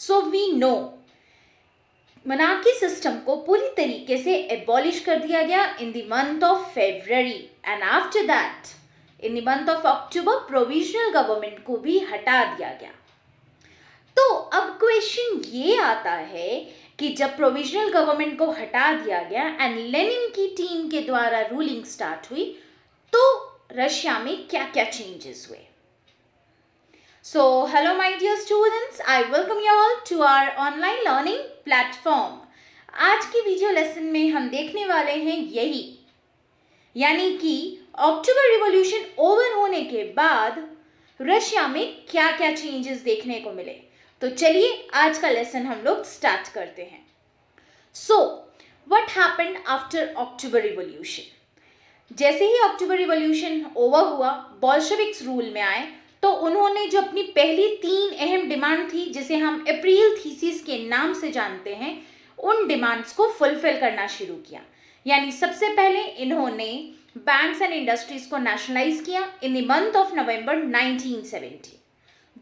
So we know monarchy system को पूरी तरीके से एबॉलिश कर दिया गया in the month of February and after that in the month of October provisional government को भी हटा दिया गया। तो अब क्वेश्चन ये आता है कि जब प्रोविजनल गवर्नमेंट को हटा दिया गया एंड लेनिन की टीम के द्वारा रूलिंग स्टार्ट हुई तो रशिया में क्या क्या चेंजेस हुए। So, hello my dear students, I welcome you all to our online learning platform. आज की वीडियो लेसन में हम देखने वाले हैं यही, यानी कि अक्टूबर रिवॉल्यूशन ओवर होने के बाद रशिया में क्या क्या चेंजेस देखने को मिले। तो चलिए आज का लेसन हम लोग स्टार्ट करते हैं। So, what happened after October revolution? जैसे ही अक्टूबर रिवॉल्यूशन ओवर हुआ, बोल्शेविक्स रूल में आए तो उन्होंने जो अपनी पहली 3 अहम डिमांड थी जिसे हम अप्रैल थीसिस के नाम से जानते हैं, उन डिमांड्स को फुलफिल करना शुरू किया। यानी सबसे पहले इन्होंने बैंक्स एंड इंडस्ट्रीज को नेशनलाइज किया इन द मंथ ऑफ नवंबर 1970।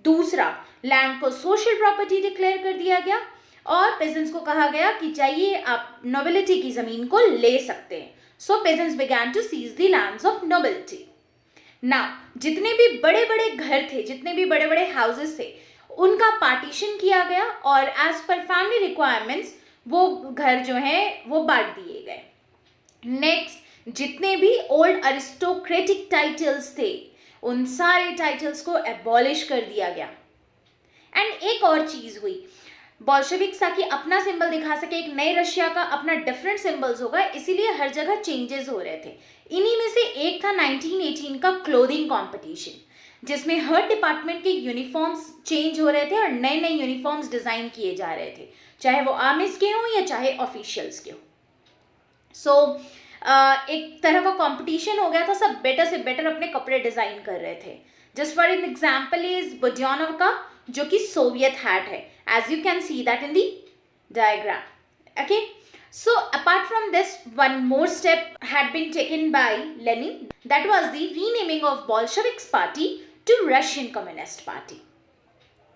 दूसरा, लैंड को सोशल प्रॉपर्टी डिक्लेयर कर दिया गया और पेजेंट्स को कहा गया कि चाहिए आप नोबिलिटी की जमीन को ले सकते हैं। So peasants began to seize the lands of nobility. ना जितने भी बड़े बड़े घर थे, जितने भी बड़े बड़े हाउसेस थे, उनका पार्टीशन किया गया और एज पर फैमिली रिक्वायरमेंट्स वो घर जो है वो बांट दिए गए। नेक्स्ट, जितने भी ओल्ड अरिस्टोक्रेटिक टाइटल्स थे उन सारे टाइटल्स को एबॉलिश कर दिया गया। एंड एक और चीज हुई, बोल्शेविक्स ताकि अपना सिंबल दिखा सके, एक नए रशिया का अपना डिफरेंट सिंबल्स होगा, इसीलिए हर जगह चेंजेस हो रहे थे। इन्हीं में से एक था 1918 का क्लोथिंग कंपटीशन, जिसमें हर डिपार्टमेंट के यूनिफॉर्म्स चेंज हो रहे थे और नए नए यूनिफॉर्म्स डिजाइन किए जा रहे थे, चाहे वो आर्मीज के हों या चाहे ऑफिशियल्स के हों। सो एक तरह का कंपटीशन हो गया था, सब बेटर से बेटर अपने कपड़े डिजाइन कर रहे थे। Just for an example is Budyonnov का, जो कि सोवियत हैट है, as you can see that in the diagram. Okay, so apart from this, one more step had been taken by Lenin, that was the renaming of Bolsheviks party to Russian Communist Party.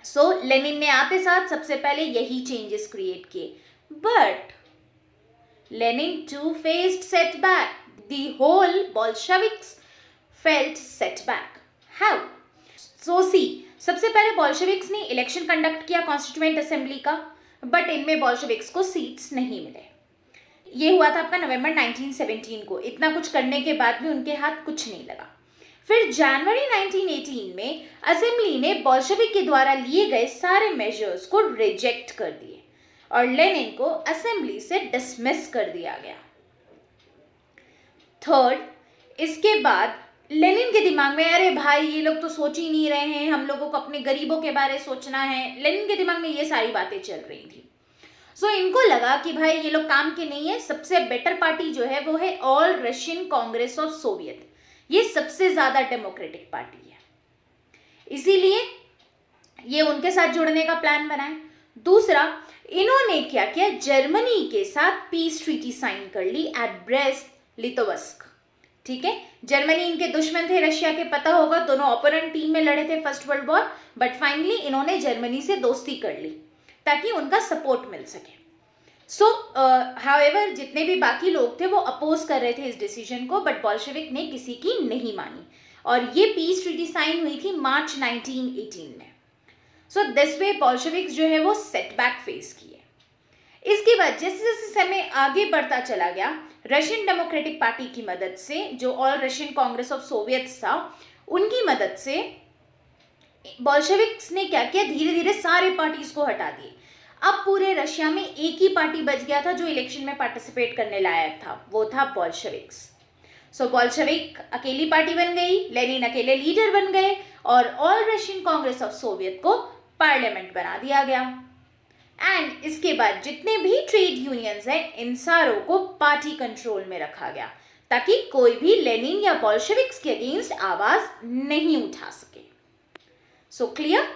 So Lenin ने आते साथ सबसे पहले यही changes create किए, but Lenin too faced setback. The whole Bolsheviks felt setback. How? So see, सबसे पहले Bolsheviks ने इलेक्शन कंडक्ट किया कॉन्स्टिट्यूएंट असेंबली का, बट इनमें बोल्शेविक्स को सीट्स नहीं मिले। ये हुआ था आपका नवंबर 1917 को। इतना कुछ करने के बाद भी उनके हाथ कुछ नहीं लगा। फिर जनवरी 1918 में असेंबली ने बोल्शेविक के द्वारा लिए गए सारे मेजर्स को रिजेक्ट कर दिए और लेनिन को असेंबली से डिसमिस कर दिया गया। थर्ड, इसके बाद लेनिन के दिमाग में, अरे भाई ये लोग तो सोच ही नहीं रहे हैं, हम लोगों को अपने गरीबों के बारे सोचना है। लेनिन के दिमाग में ये सारी बातें चल रही थी। सो इनको लगा कि भाई ये लोग काम के नहीं है, सबसे बेटर पार्टी जो है वो है all Russian Congress of Soviet. ये सबसे ज्यादा डेमोक्रेटिक पार्टी है, इसीलिए ये उनके साथ जुड़ने का प्लान बनाए। दूसरा, इन्होंने क्या किया, जर्मनी के साथ पीस ट्रीटी साइन कर ली एट ब्रेस्ट लिटोवस्क। ठीक है, जर्मनी इनके दुश्मन थे रशिया के, पता होगा, दोनों ओपोनेंट टीम में लड़े थे first world war, but finally इन्होंने जर्मनी से दोस्ती कर ली ताकि उनका सपोर्ट मिल सके। सो हाउएवर जितने भी बाकी लोग थे वो अपोज कर रहे थे इस डिसीजन को, बट बोल्शेविक ने किसी की नहीं मानी और ये पीस ट्रीटी साइन हुई थी मार्च 1918 में। सो दिस वे बोल्शेविक्स जो है वो सेटबैक फेस किए। इसके बाद जैसे जैसे समय आगे बढ़ता चला गया, रशियन डेमोक्रेटिक पार्टी की मदद से, जो all Russian Congress of Soviet था, उनकी मदद से बोल्शेविक्स ने क्या किया, धीरे धीरे सारे पार्टीज को हटा दिए। अब पूरे रशिया में एक ही पार्टी बच गया था जो इलेक्शन में पार्टिसिपेट करने लायक था, वो था बोल्शेविक्स। सो बोल्शेविक अकेली पार्टी बन गई, लेनिन अकेले लीडर बन गए और all Russian Congress of Soviet को पार्लियामेंट बना दिया गया। एंड इसके बाद जितने भी ट्रेड यूनियंस हैं, इन सारों को पार्टी कंट्रोल में रखा गया ताकि कोई भी लेनिन या बोल्शेविक्स के अगेंस्ट आवाज नहीं उठा सके। सो क्लियर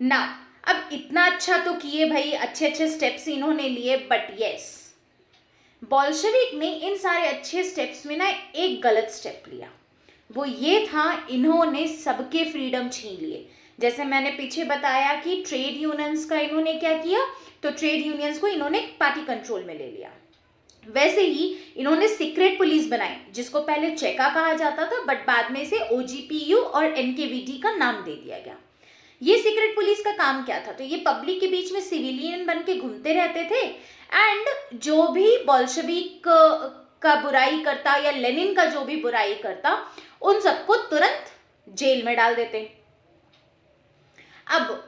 ना? अब इतना अच्छा तो किए भाई, अच्छे अच्छे स्टेप्स इन्होंने लिए, बट यस, बोल्शेविक ने इन सारे अच्छे स्टेप्स में ना एक गलत स्टेप लिया। वो ये था, इन्होंने सबके फ्रीडम छीन लिए। जैसे मैंने पीछे बताया कि ट्रेड यूनियंस का इन्होंने क्या किया, तो ट्रेड यूनियंस को इन्होंने पार्टी कंट्रोल में ले लिया। वैसे ही इन्होंने सीक्रेट पुलिस बनाई, जिसको पहले चेका कहा जाता था, बट बाद में इसे ओजीपीयू और एनकेवीडी का नाम दे दिया गया। ये सीक्रेट पुलिस का काम क्या था, तो ये पब्लिक के बीच में सिविलियन बन के घूमते रहते थे एंड जो भी बोल्शेविक का बुराई करता या लेनिन का जो भी बुराई करता, उन सबको तुरंत जेल में डाल देते। अब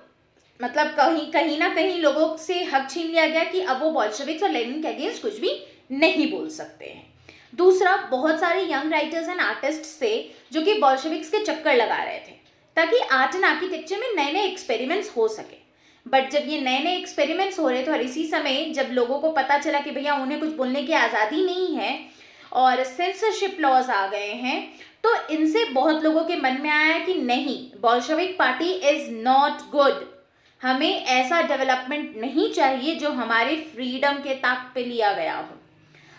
मतलब कहीं ना कहीं लोगों से हक छीन लिया गया कि अब वो बोल्शेविक्स और लेनिन के अगेंस्ट कुछ भी नहीं बोल सकते हैं। दूसरा, बहुत सारे यंग राइटर्स एंड आर्टिस्ट थे जो कि बोल्शेविक्स के चक्कर लगा रहे थे ताकि आर्ट एंड आर्किटेक्चर में नए नए एक्सपेरिमेंट्स हो सके। बट जब ये नए नए एक्सपेरिमेंट्स हो रहे थे और इसी समय जब लोगों को पता चला कि भैया उन्हें कुछ बोलने की आज़ादी नहीं है और सेंसरशिप लॉज आ गए हैं, तो इनसे बहुत लोगों के मन में आया कि नहीं, Bolshevik party is not good, हमें ऐसा डेवलपमेंट नहीं चाहिए जो हमारे फ्रीडम के ताक पे लिया गया हो।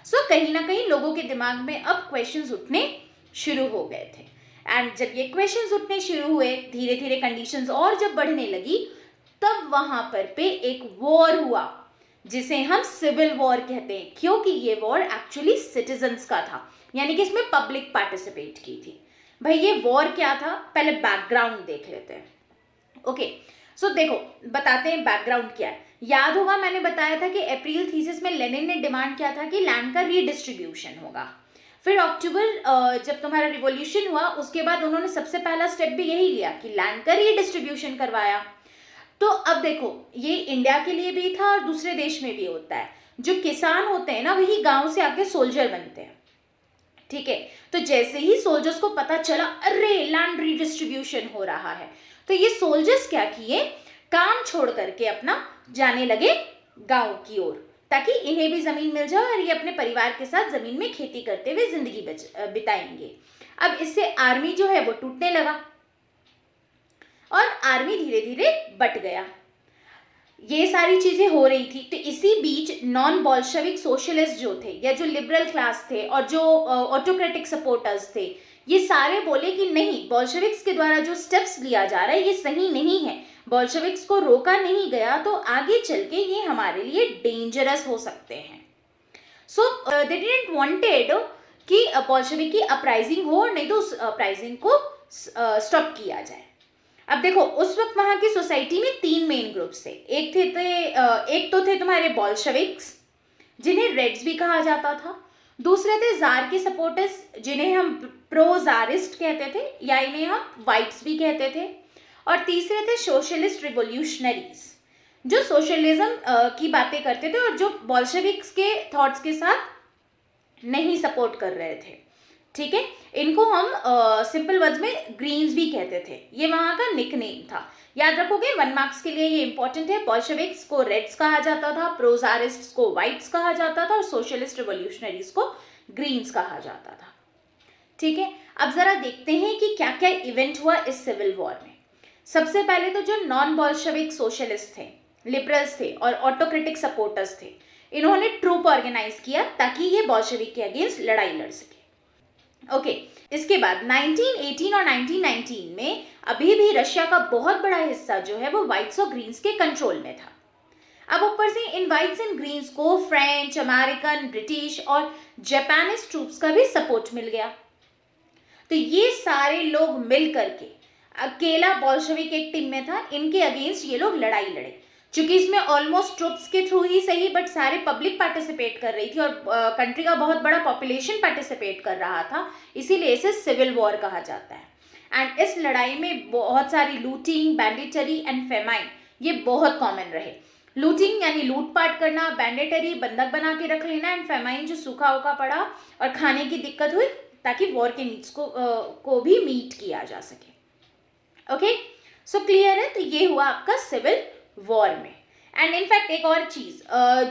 सो कहीं ना कहीं लोगों के दिमाग में अब क्वेश्चंस उठने शुरू हो गए थे एंड जब ये क्वेश्चंस उठने शुरू हुए, धीरे धीरे कंडीशंस और जब बढ़ने लगी, तब वहां पर पे एक वॉर हुआ जिसे हम सिविल वॉर कहते हैं, क्योंकि ये वॉर एक्चुअली सिटीजन्स का था, यानी कि इसमें पब्लिक पार्टिसिपेट की थी। भाई ये वॉर क्या था, पहले बैकग्राउंड देख लेते हैं। ओके, सो देखो बताते हैं बैकग्राउंड क्या है। याद होगा मैंने बताया था कि अप्रैल थीसिस में लेनिन ने डिमांड किया था कि लैंड का रीडिस्ट्रीब्यूशन होगा। फिर अक्टूबर जब तुम्हारा रिवॉल्यूशन हुआ, उसके बाद उन्होंने सबसे पहला स्टेप भी यही लिया कि लैंड का रीडिस्ट्रीब्यूशन करवाया। तो अब देखो, ये इंडिया के लिए भी था और दूसरे देश में भी होता है। जो किसान होते हैं ना, वही गांव से आके सोल्जर बनते हैं, ठीक है। तो जैसे ही सोल्जर्स को पता चला अरे लैंड रीडिस्ट्रीब्यूशन हो रहा है, तो ये सोल्जर्स क्या किए, काम छोड़ करके अपना जाने लगे गांव की ओर, ताकि इन्हें भी जमीन मिल जाए और ये अपने परिवार के साथ जमीन में खेती करते हुए जिंदगी बिताएंगे। अब इससे आर्मी जो है वो टूटने लगा और आर्मी धीरे धीरे बट गया। ये सारी चीजें हो रही थी, तो इसी बीच नॉन बोल्शेविक सोशलिस्ट जो थे या जो लिबरल क्लास थे और जो ऑटोक्रेटिक सपोर्टर्स थे, ये सारे बोले कि नहीं, बोल्शेविक्स के द्वारा जो स्टेप्स लिया जा रहा है ये सही नहीं है, बोल्शेविक्स को रोका नहीं गया तो आगे चल के ये हमारे लिए डेंजरस हो सकते हैं। सो दे डिडंट वांटेड कि बोल्शेविक की अपराइजिंग हो, नहीं तो उस अपराइजिंग को स्टॉप किया जाए। अब देखो, उस वक्त वहां की सोसाइटी में 3 मेन ग्रुप्स थे। एक तो थे तुम्हारे बोल्शेविक्स, जिन्हें रेड्स भी कहा जाता था। दूसरे थे जार के सपोर्टर्स, जिन्हें हम प्रो जारिस्ट कहते थे या इन्हें हम वाइट्स भी कहते थे। और तीसरे थे सोशलिस्ट रिवोल्यूशनरीज, जो सोशलिज्म की बातें करते थे और जो बोल्शेविक्स के थॉट्स के साथ नहीं सपोर्ट कर रहे थे, ठीक है। इनको हम सिंपल वर्ड्स में ग्रीन्स भी कहते थे, ये वहां का निकनेम था। याद रखोगे, 1 मार्क्स के लिए ये इंपॉर्टेंट है। बोल्शेविक्स को रेड्स कहा जाता था, प्रोजारिस्ट्स को व्हाइट्स कहा जाता था और सोशलिस्ट रिवोल्यूशनरीज को ग्रीन्स कहा जाता था, ठीक है। अब जरा देखते हैं कि क्या क्या इवेंट हुआ इस सिविल वॉर में। सबसे पहले तो जो नॉन बोल्शेविक सोशलिस्ट थे, लिबरल्स थे और ऑटोक्रेटिक सपोर्टर्स थे, इन्होंने ट्रूप ऑर्गेनाइज किया ताकि ये बोल्शेविक के अगेंस्ट लड़ाई लड़ सके। ओके, इसके बाद 1918 और 1919 में अभी भी रशिया का बहुत बड़ा हिस्सा जो है वो व्हाइट्स और ग्रीन्स के कंट्रोल में था। अब ऊपर से इन व्हाइट्स एंड ग्रीन्स को फ्रेंच, अमेरिकन, ब्रिटिश और जापानीज ट्रूप्स का भी सपोर्ट मिल गया। तो ये सारे लोग मिल करके, अकेला बोल्शेविक एक टीम में था, इनके अगेंस्ट ये लोग लड़ाई लड़े। चूंकि इसमें ऑलमोस्ट ट्रूप्स के थ्रू ही सही, बट सारे पब्लिक पार्टिसिपेट कर रही थी और कंट्री का बहुत बड़ा पॉपुलेशन पार्टिसिपेट कर रहा था, इसीलिए इसे सिविल वॉर कहा जाता है। एंड इस लड़ाई में बहुत सारी लूटिंग, बैंडिटरी एंड फेमाइन ये बहुत कॉमन रहे। लूटिंग यानी लूटपाट करना, बैंडिटरी बंधक बना के रख लेना, एंड फेमाइन जो सूखा उखा पड़ा और खाने की दिक्कत हुई ताकि वॉर के नीड्स को भी मीट किया जा सके। ओके, सो क्लियर है। तो ये हुआ आपका सिविल वॉर में। एंड इनफैक्ट एक और चीज,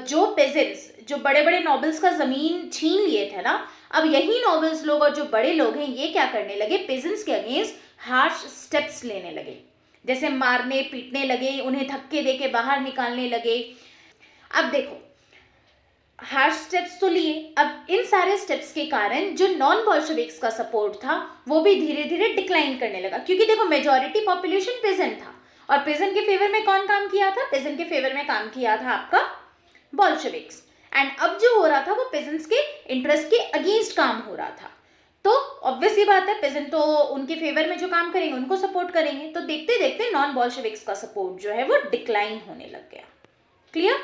जो पेजेंट्स, जो बड़े बड़े नॉबल्स का जमीन छीन लिए थे ना, अब यही नॉबल्स लोग और जो बड़े लोग हैं ये क्या करने लगे, पेजेंट्स के अगेंस्ट हार्श स्टेप्स लेने लगे, जैसे मारने पीटने लगे, उन्हें धक्के देके बाहर निकालने लगे। अब देखो, हार्श स्टेप्स तो लिए। अब इन सारे स्टेप्स के कारण जो नॉन बॉल्शेविक्स का सपोर्ट था वो भी धीरे धीरे डिक्लाइन करने लगा, क्योंकि देखो मेजॉरिटी पॉपुलेशन पेजेंट था, और पेजेंट के फेवर में कौन काम किया था? पेजेंट के फेवर में काम किया था आपका बॉल्शेविक्स। एंड अब जो हो रहा था वो पेजेंट्स के इंटरेस्ट के अगेंस्ट काम हो रहा था, तो ऑब्वियस ही बात है पेजेंट तो उनके फेवर में जो काम करेंगे उनको सपोर्ट करेंगे। तो देखते देखते नॉन बॉल्शेविक्स का सपोर्ट जो है वो डिक्लाइन होने लग गया। क्लियर?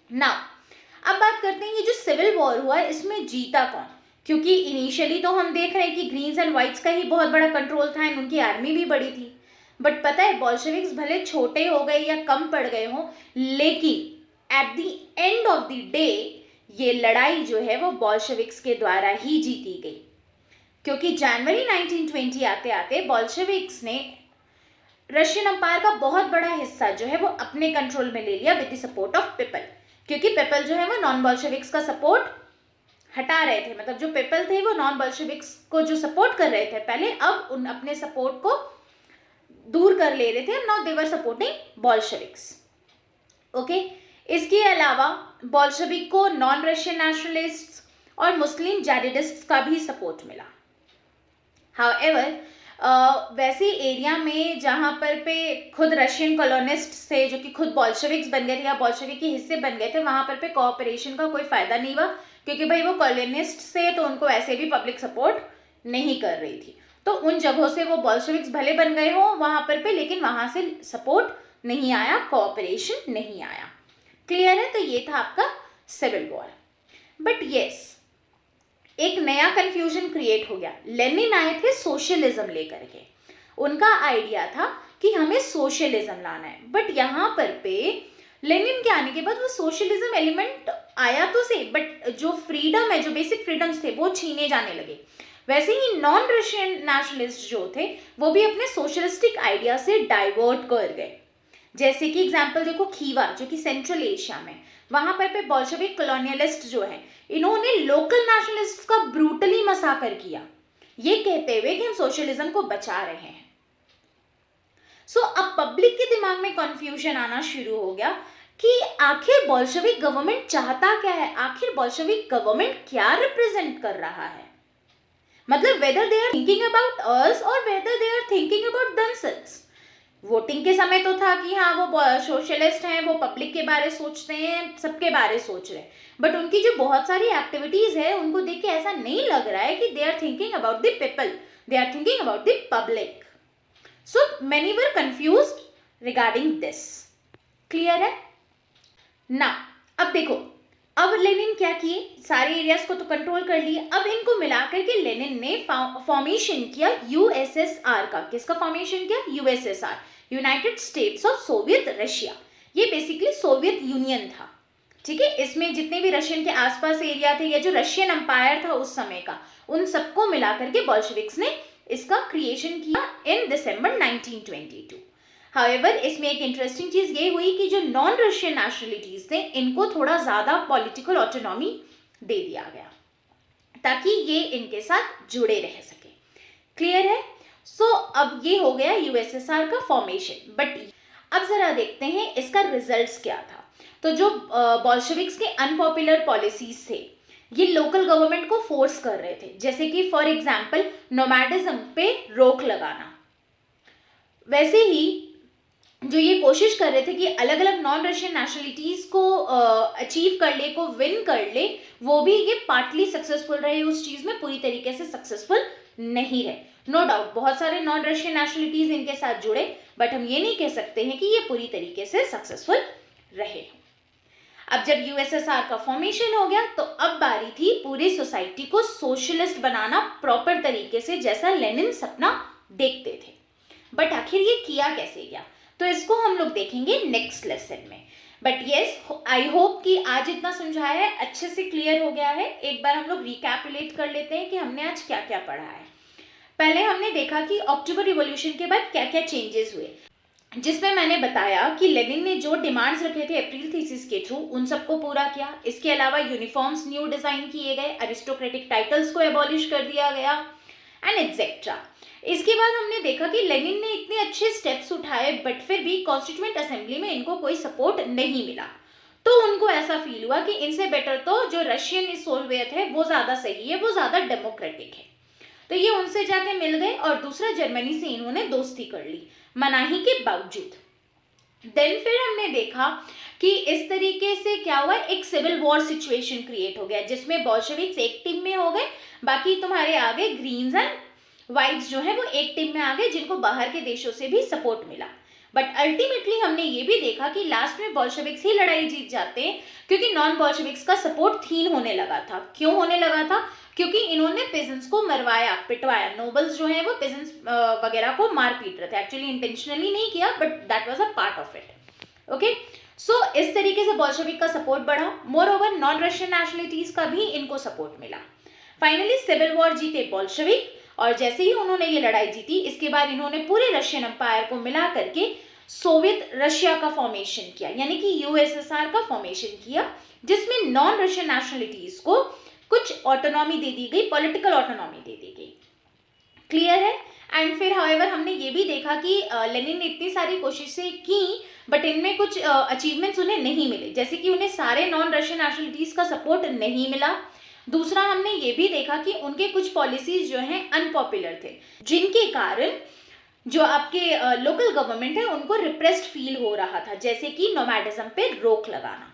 नाउ अब बात करते हैं ये जो सिविल वॉर हुआ है इसमें जीता कौन? क्योंकि इनिशियली तो हम देख रहे हैं कि ग्रीन्स एंड व्हाइट्स का ही बहुत बड़ा कंट्रोल था एंड उनकी आर्मी भी बड़ी थी, बट पता है बॉल्शेविक्स भले छोटे हो गए या कम पड़ गए हों, लेकिन at the end of the day ये लड़ाई जो है वो बॉल्शेविक्स के द्वारा ही जीती गई, क्योंकि जनवरी 1920 आते आते बॉल्शेविक्स ने रशियन अंपायर का बहुत बड़ा हिस्सा जो है वो अपने कंट्रोल में ले लिया with the support of people, क्योंकि पीपल जो है वो नॉन बॉल्शेविक्स का सपोर्ट हटा रहे थे। मतलब जो पीपल थे वो नॉन बॉल्शेविक्स को जो सपोर्ट कर रहे थे पहले, अब उन अपने सपोर्ट को दूर कर ले रहे थे। Now they were supporting Bolsheviks. Okay, इसके अलावा बॉल्शेविक को नॉन रशियन नेशनलिस्ट्स और मुस्लिम जैडिडिस्ट्स का भी सपोर्ट मिला। हाउएवर वैसे एरिया में जहाँ पर पे खुद रशियन कॉलोनिस्ट थे जो कि खुद बॉल्शेविक्स बन गए थे या बॉल्शेविक के हिस्से बन गए थे, वहाँ पर पे कोऑपरेशन का कोई फायदा नहीं हुआ, क्योंकि भाई वो कॉलोनिस्ट थे तो उनको ऐसे भी पब्लिक सपोर्ट नहीं कर रही थी। तो उन जगहों से वो बॉल्शेविक्स भले बन गए हो वहाँ पर पे, लेकिन वहाँ से सपोर्ट नहीं आया, कोऑपरेशन नहीं आया। क्लियर है? तो ये था आपका सिविल वॉर। बट यस, एक नया कंफ्यूजन क्रिएट हो गया। लेनिन आए थे सोशलिज्म लेकर के, उनका आइडिया था कि हमें सोशलिज्म लाना है, बट यहाँ पर पे लेनिन के आने के बाद वो सोशलिज्म एलिमेंट आया तो सही, बट जो फ्रीडम है, जो बेसिक फ्रीडम्स थे वो छीने जाने लगे। वैसे ही नॉन रशियन नेशनलिस्ट जो थे वो भी अपने सोशलिस्टिक आइडिया से डाइवर्ट कर गए। जैसे कि एग्जाम्पल देखो, खीवा जो कि सेंट्रल एशिया में, वहां पर पे बॉल्शेविक कॉलोनियलिस्ट जो है इन्होंने लोकल नेशनलिस्ट का ब्रूटली मसाकर किया, ये कहते हुए कि हम सोशलिज्म को बचा रहे हैं। सो अब पब्लिक के दिमाग में कंफ्यूजन आना शुरू हो गया कि आखिर बॉल्शेविक गवर्नमेंट चाहता क्या है, आखिर बॉल्शेविक गवर्नमेंट क्या रिप्रेजेंट कर रहा है। मतलब whether they are thinking about us और whether they are thinking about themselves. Voting के समय तो था कि हाँ वो सोशलिस्ट हैं, वो पब्लिक के बारे सोचते हैं, सबके बारे सोच रहे हैं, बट उनकी जो बहुत सारी एक्टिविटीज है उनको देख के ऐसा नहीं लग रहा है कि they are thinking about the people, they are thinking about the public. So many were confused regarding this. Clear है ना? अब देखो, अब लेनिन क्या किए, सारे एरियाज को तो कंट्रोल कर लिए, अब इनको मिलाकर के लेनिन ने फॉर्मेशन किया यूएसएसआर का। किसका फॉर्मेशन किया? USSR, United states of Soviet Russia. ये बेसिकली सोवियत यूनियन था, ठीक है। इसमें जितने भी रशियन के आसपास एरिया थे या जो रशियन अंपायर था उस समय का, उन सबको मिलाकर के बॉल्शेविक्स ने इसका क्रिएशन किया इन दिसंबर 1922। हाउएवर इसमें एक इंटरेस्टिंग चीज ये हुई कि जो नॉन रशियन नेशनलिटीज थे इनको थोड़ा ज्यादा पॉलिटिकल ऑटोनॉमी दे दिया गया ताकि ये इनके साथ जुड़े रह सके। क्लियर है? सो अब ये हो गया यूएसएसआर का फॉर्मेशन। बट अब जरा देखते हैं इसका रिजल्ट्स क्या था। तो जो बॉल्शेविक्स के अनपॉपुलर पॉलिसीज थे ये लोकल गवर्नमेंट को फोर्स कर रहे थे, जैसे कि फॉर एग्जाम्पल नोमैडिज्म पे रोक लगाना। वैसे ही जो ये कोशिश कर रहे थे कि अलग अलग नॉन रशियन नेशनलिटीज को अचीव कर ले, को विन कर ले, वो भी ये पार्टली सक्सेसफुल रहे, उस चीज में पूरी तरीके से सक्सेसफुल नहीं रहे। नो डाउट बहुत सारे नॉन रशियन नेशनलिटीज इनके साथ जुड़े, बट हम ये नहीं कह सकते हैं कि ये पूरी तरीके से सक्सेसफुल रहे। अब जब यूएसएसआर का फॉर्मेशन हो गया तो अब बारी थी पूरी सोसाइटी को सोशलिस्ट बनाना प्रॉपर तरीके से, जैसा लेनिन सपना देखते थे। बट आखिर ये किया कैसे गया, तो इसको हम लोग देखेंगे नेक्स्ट लेसन में। बट येस, आई होप कि आज इतना समझाया है अच्छे से क्लियर हो गया है। एक बार हम लोग रिकैपुलेट कर लेते हैं कि हमने आज क्या क्या पढ़ा है। पहले हमने देखा कि अक्टूबर रिवॉल्यूशन के बाद क्या क्या चेंजेस हुए, जिसमें मैंने बताया कि लेनिन ने जो डिमांड्स रखे थे अप्रैल थीसिस के थ्रू उन सबको पूरा किया। इसके अलावा यूनिफॉर्म्स न्यू डिजाइन किए गए, अरिस्टोक्रेटिक टाइटल्स को एबॉलिश कर दिया गया एंड एटसेट्रा। इसके बाद हमने देखा कि लेनिन ने इतने अच्छे स्टेप्स उठाए बट फिर भी कॉन्स्टिट्यूएंट असेंबली में इनको कोई सपोर्ट नहीं मिला। तो उनको ऐसा फील हुआ कि इनसे बेटर तो जो रशियन सोवियत है वो ज़्यादा सही है, वो ज़्यादा डेमोक्रेटिक है। तो ये उनसे जाके मिल गए और दूसरा जर्मनी से इन्होंने दोस्ती कर ली मनाही के बावजूद। देन फिर हमने देखा कि इस तरीके से क्या हुआ, एक सिविल वॉर सिचुएशन क्रिएट हो गया जिसमें बोल्शेविक्स एक टीम में हो गए, बाकी तुम्हारे आगे ग्रीन्स एंड व्हाइट्स जो है वो एक टीम में आ गए, जिनको बाहर के देशों से भी सपोर्ट मिला। बट अल्टीमेटली हमने ये भी देखा कि लास्ट में बोल्शेविक्स ही लड़ाई जीत जाते हैं, क्योंकि नॉन बोल्शेविक्स का सपोर्ट थीन होने लगा था। क्यों होने लगा था? क्योंकि इन्होंने पेजेंट्स को मरवाया, पिटवाया। नोबल्स जो है वो पेजेंट्स वगैरह को मार पीट रहे थे, एक्चुअली इंटेंशनली नहीं किया, but that was a part of it. Okay, so इस तरीके से बोल्शेविक का सपोर्ट बढ़ा। Moreover non Russian nationalities का भी इनको सपोर्ट मिला। फाइनली सिविल वॉर जीते बोल्शेविक, और जैसे ही उन्होंने ये लड़ाई जीती, इसके बाद इन्होंने पूरे रशियन एम्पायर को मिला करके सोवियत रशिया का फॉर्मेशन किया, यानी कि यूएसएसआर का फॉर्मेशन किया, जिसमें नॉन रशियन नेशनलिटीज को कुछ ऑटोनॉमी दे दी गई, पॉलिटिकल ऑटोनॉमी दे दी गई। क्लियर है? एंड फिर हाउएवर हमने ये भी देखा कि लेनिन ने इतनी सारी कोशिशें की, बट इनमें कुछ अचीवमेंट्स उन्हें नहीं मिले, जैसे कि उन्हें सारे नॉन रशियन नेशनलिटीज का सपोर्ट नहीं मिला। दूसरा हमने ये भी देखा कि उनके कुछ पॉलिसीज जो हैं अनपॉपुलर थे, जिनके कारण जो आपके लोकल गवर्नमेंट है उनको रिप्रेस्ड फील हो रहा था, जैसे कि नोमैडिज्म पे रोक लगाना।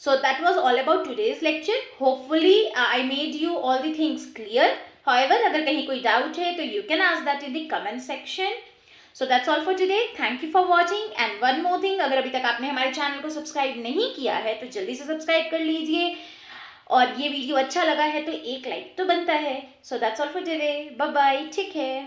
So that was all about today's lecture. Hopefully I made you all the things clear. However, अगर कहीं कोई doubt है तो you can ask that in the comment section. So that's all for today. Thank you for watching. And one more thing, अगर अभी तक आपने हमारे चैनल को सब्सक्राइब नहीं किया है तो जल्दी से सब्सक्राइब कर लीजिए, और ये वीडियो अच्छा लगा है तो एक लाइक तो बनता है। So that's all for today. Bye bye. Take care.